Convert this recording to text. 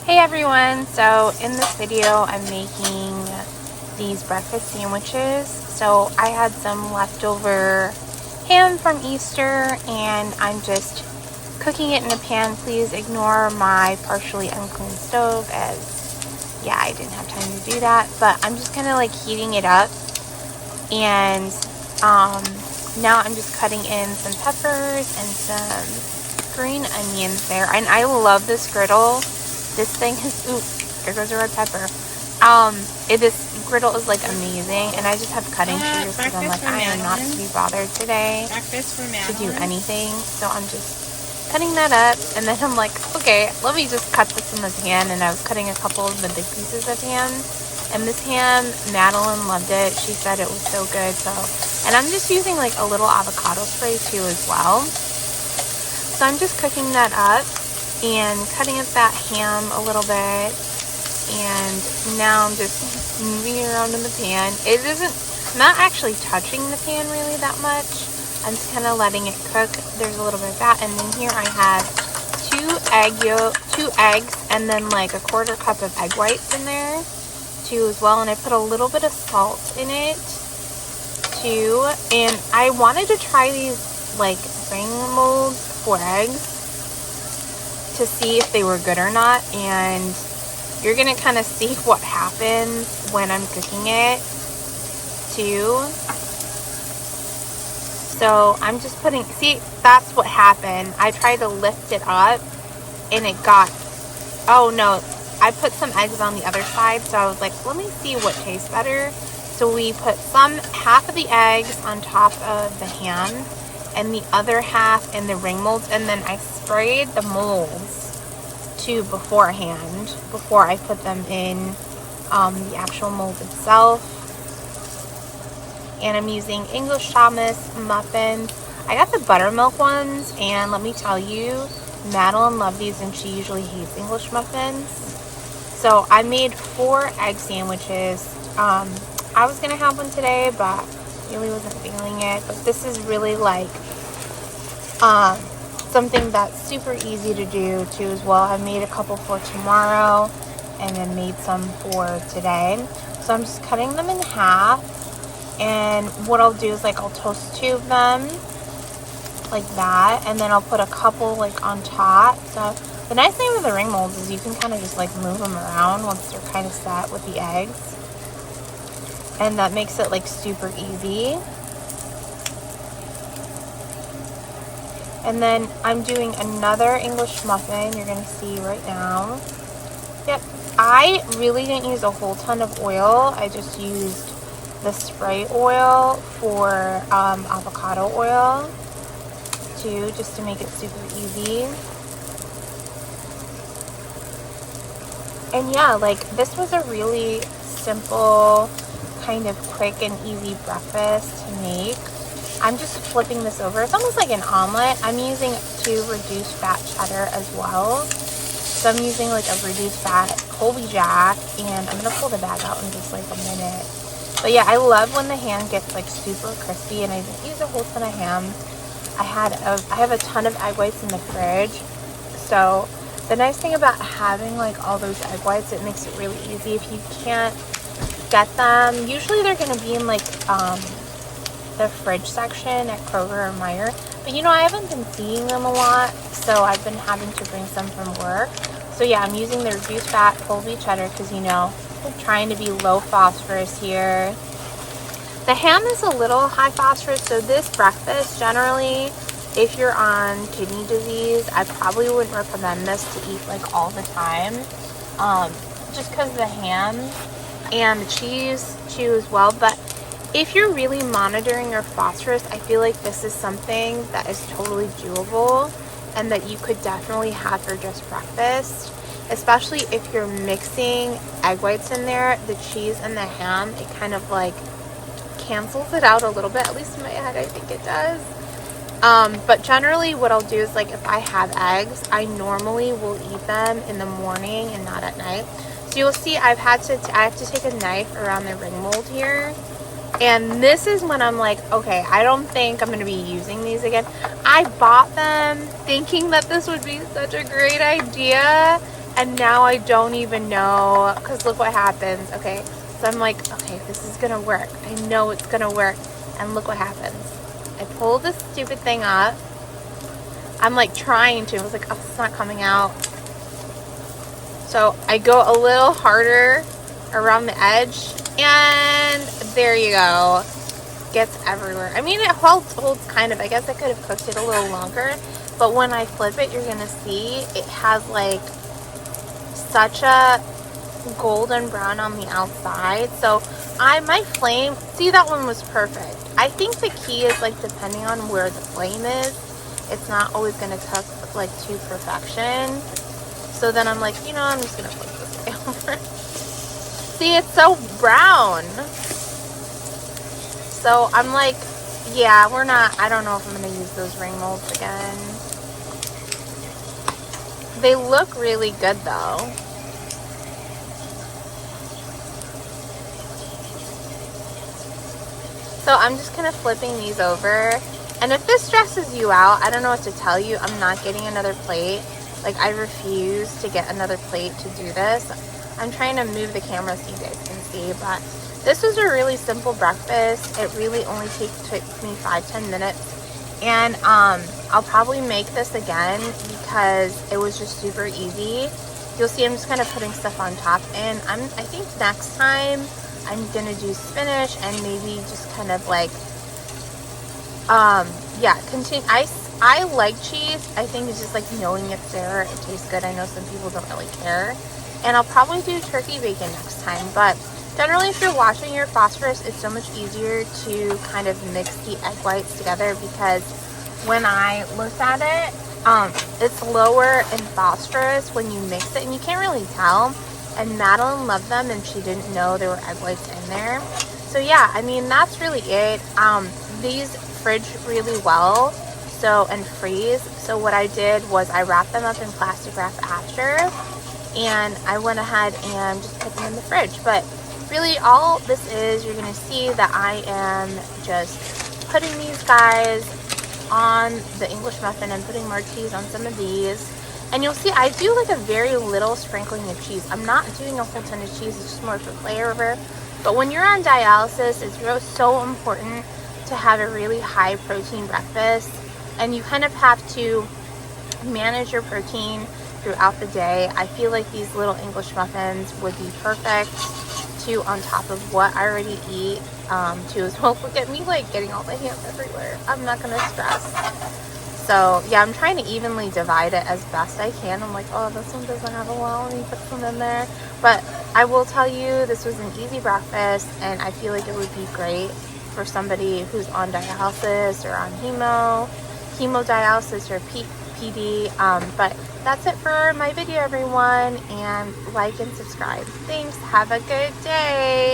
Hey everyone, so in this video I'm making these breakfast sandwiches. So I had some leftover ham from Easter and I'm just cooking it in a pan. Please ignore my partially unclean stove as I didn't have time to do that, but I'm just kind of like heating it up. And now I'm just cutting in some peppers and some green onions there. And I love this griddle. This thing is, there goes a red pepper. This griddle is like amazing, and I just have cutting shears because I'm like, I am not to be bothered today to do anything. So I'm just cutting that up, and then I'm like, okay, let me just cut this in the pan. And I was cutting a couple of the big pieces of ham, and this ham, Madeline loved it. She said it was so good. And I'm just using like a little avocado spray too as well. So I'm just cooking that up and cutting up that ham a little bit, and now I'm just moving it around in the pan. I'm not actually touching the pan really that much. I'm just kind of letting it cook. There's a little bit of that, and then here I have two eggs, and then like a quarter cup of egg whites in there too as well. And I put a little bit of salt in it too. And I wanted to try these like ring molds for eggs to see if they were good or not, and you're gonna kind of see what happens when I'm cooking it too. So I'm just that's what happened. I tried to lift it up and oh no, I put some eggs on the other side, so I was like, let me see what tastes better. So we put half of the eggs on top of the ham and the other half in the ring molds, and then I sprayed the molds too beforehand before I put them in the actual mold itself. And I'm using English Thomas muffins. I got the buttermilk ones, and let me tell you, Madeline loved these and she usually hates English muffins. So I made 4 egg sandwiches. I was gonna have one today, but really wasn't feeling it. But this is really like something that's super easy to do too as well. I made a couple for tomorrow and then made some for today. So I'm just cutting them in half, and what I'll do is like I'll toast 2 of them like that, and then I'll put a couple like on top. So the nice thing with the ring molds is you can kind of just like move them around once they're kind of set with the eggs, and that makes it like super easy. And then I'm doing another English muffin, you're going to see right now. Yep, I really didn't use a whole ton of oil. I just used the spray oil for avocado oil too, just to make it super easy. And yeah, like this was a really simple, kind of quick and easy breakfast to make. I'm just flipping this over. It's almost like an omelet. I'm using 2 reduced fat cheddar as well. So I'm using like a reduced fat Colby Jack, and I'm gonna pull the bag out in just like a minute. But yeah, I love when the ham gets like super crispy, and I didn't use a whole ton of ham. I have a ton of egg whites in the fridge. So the nice thing about having like all those egg whites, it makes it really easy. If you can't get them, usually they're gonna be in like the fridge section at Kroger or Meijer, but you know, I haven't been seeing them a lot, so I've been having to bring some from work. So yeah, I'm using the reduced fat Colby cheddar because, you know, I'm trying to be low phosphorus here. The ham is a little high phosphorus, so this breakfast, generally, if you're on kidney disease, I probably wouldn't recommend this to eat like all the time, just because the ham and the cheese too as well. But if you're really monitoring your phosphorus, I feel like this is something that is totally doable and that you could definitely have for just breakfast, especially if you're mixing egg whites in there. The cheese and the ham, it kind of like cancels it out a little bit, at least in my head I think it does. But generally what I'll do is like if I have eggs, I normally will eat them in the morning and not at night. So you'll see I have to take a knife around the ring mold here. And this is when I'm like, okay, I don't think I'm going to be using these again. I bought them thinking that this would be such a great idea. And now I don't even know, because look what happens. Okay, so I'm like, okay, this is gonna work. I know it's gonna work. And look what happens. I pull this stupid thing up. I'm like trying to. I was like, oh, it's not coming out. So I go a little harder around the edge, and there you go. Gets everywhere. I mean, it holds kind of. I guess I could have cooked it a little longer, but when I flip it, you're gonna see it has like such a golden brown on the outside. So my flame, see, that one was perfect. I think the key is like depending on where the flame is, it's not always going to cook like to perfection. So then I'm like, you know, I'm just going to flip this way over. See, it's so brown. So I'm like, yeah, I don't know if I'm going to use those ring molds again. They look really good though. So I'm just kind of flipping these over. And if this stresses you out, I don't know what to tell you. I'm not getting another plate. Like, I refuse to get another plate to do this. I'm trying to move the camera so you guys can see, but this was a really simple breakfast. It really only took me 5-10 minutes. And I'll probably make this again because it was just super easy. You'll see I'm just kind of putting stuff on top. And I think next time I'm gonna do spinach and maybe just kind of like, yeah, continue. I like cheese. I think it's just like knowing it's there, it tastes good. I know some people don't really care. And I'll probably do turkey bacon next time. But generally, if you're washing your phosphorus, it's so much easier to kind of mix the egg whites together, because when I looked at it, it's lower in phosphorus when you mix it, and you can't really tell. And Madeline loved them, and she didn't know there were egg whites in there. So yeah, I mean, that's really it. These fridge really well, and freeze. So what I did was I wrapped them up in plastic wrap after, and I went ahead and just put them in the fridge. But really all this is, you're gonna see that I am just putting these guys on the English muffin and putting more cheese on some of these. And you'll see I do like a very little sprinkling of cheese. I'm not doing a whole ton of cheese, it's just more for flavor. But when you're on dialysis, it's so important to have a really high protein breakfast. And you kind of have to manage your protein throughout the day. I feel like these little English muffins would be perfect too, on top of what I already eat too as well. Look at me like getting all the ham everywhere. I'm not gonna stress. So yeah, I'm trying to evenly divide it as best I can. I'm like, oh, this one doesn't have a well, let me put some in there. But I will tell you, this was an easy breakfast, and I feel like it would be great for somebody who's on dialysis or on hemodialysis or PD. But that's it for my video, everyone, and like and subscribe. Thanks. Have a good day.